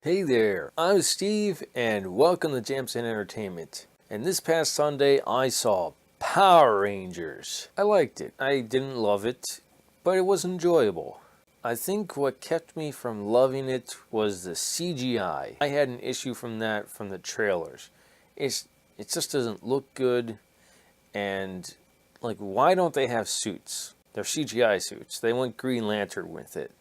Hey there, I'm Steve and welcome to Jamson Entertainment. And this past Sunday I saw Power Rangers. I liked it. I didn't love it, but it was enjoyable. I think what kept me from loving it was the CGI. I had an issue from the trailers. It just doesn't look good, and like, why don't they have suits? They're CGI suits. They went Green Lantern with it.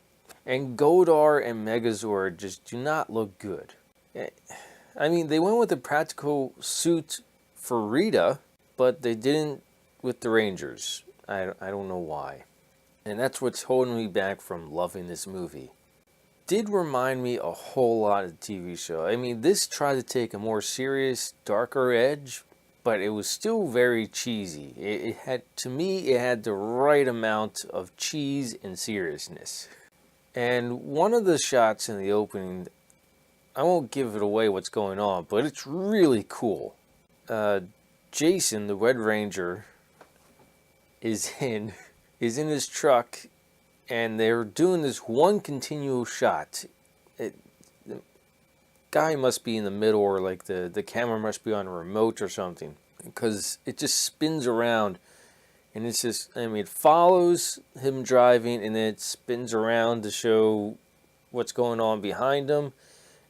And Godar and Megazord just do not look good. I mean, they went with a practical suit for Rita, but they didn't with the Rangers. I don't know why. And that's what's holding me back from loving this movie. Did remind me a whole lot of the TV show. I mean, this tried to take a more serious, darker edge, but it was still very cheesy. It had the right amount of cheese and seriousness. And one of the shots in the opening, I won't give it away what's going on, but it's really cool. Jason, the Red Ranger, is in his truck, and they're doing this one continual shot. The guy must be in the middle, or like the camera must be on a remote or something, because it just spins around. And it's just, I mean, it follows him driving, and then it spins around to show what's going on behind him.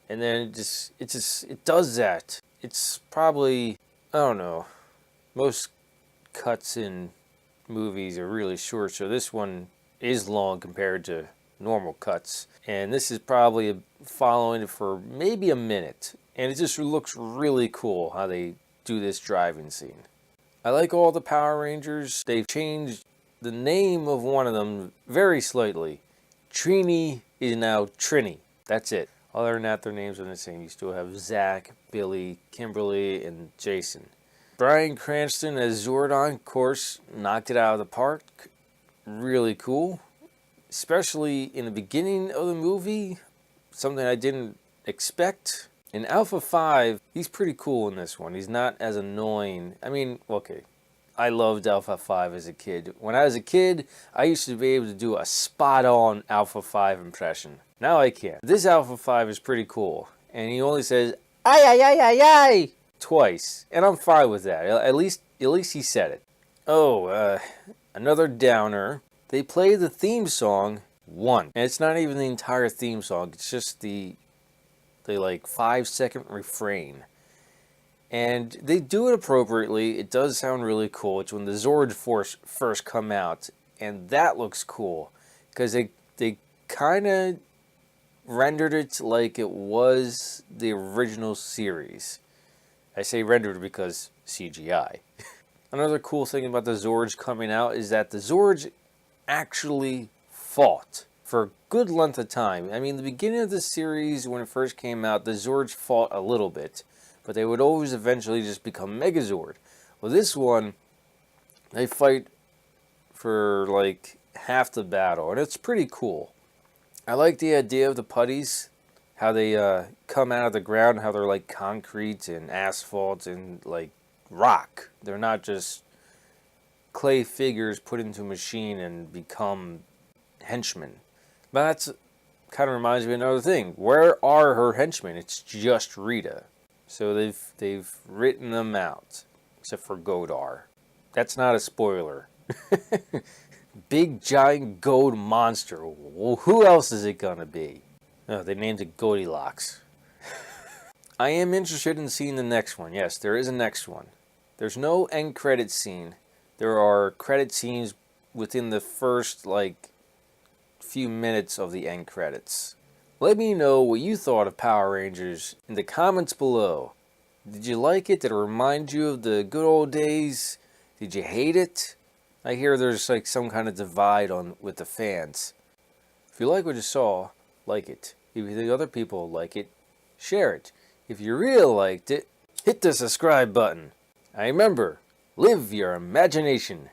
And then it does that. It's probably, I don't know, most cuts in movies are really short, so this one is long compared to normal cuts. And this is probably following it for maybe a minute. And it just looks really cool how they do this driving scene. I like all the Power Rangers. They've changed the name of one of them very slightly. Trini is now Trini. That's it. Other than that, their names are the same. You still have Zach, Billy, Kimberly, and Jason. Bryan Cranston as Zordon, of course, knocked it out of the park. Really cool. Especially in the beginning of the movie. Something I didn't expect. In Alpha 5, he's pretty cool in this one. He's not as annoying. I mean, okay, I loved Alpha 5 as a kid. When I was a kid, I used to be able to do a spot-on Alpha 5 impression. Now I can't. This Alpha 5 is pretty cool. And he only says, "Ay, ay, ay, ay, ay," twice. And I'm fine with that. At least he said it. Oh, another downer. They play the theme song once. And it's not even the entire theme song. It's just the like 5-second refrain, and they do it appropriately. It does sound really cool. It's when the Zords first come out, and that looks cool because they kind of rendered it like it was the original series. I say rendered because CGI. Another cool thing about the Zords coming out is that the Zords actually fought for a good length of time. I mean, the beginning of the series, when it first came out, the Zords fought a little bit, but they would always eventually just become Megazord. Well, this one, they fight for like half the battle, and it's pretty cool. I like the idea of the putties, how they come out of the ground, how they're like concrete and asphalt and like rock. They're not just clay figures put into a machine and become henchmen. But that's kind of reminds me of another thing. Where are her henchmen? It's just Rita. So they've written them out, except for Godar. That's not a spoiler. Big giant gold monster. Well, who else is it gonna be? Oh, they named it Goldilocks. I am interested in seeing the next one. Yes, there is a next one. There's no end credit scene. There are credit scenes within the first few minutes of the end credits. Let me know what you thought of Power Rangers in the comments below. Did you like it? Did it remind you of the good old days? Did you hate it? I hear there's like some kind of divide with the fans. If you like what you saw, like it. If you think other people like it, share it. If you really liked it, hit the subscribe button. And remember, live your imagination.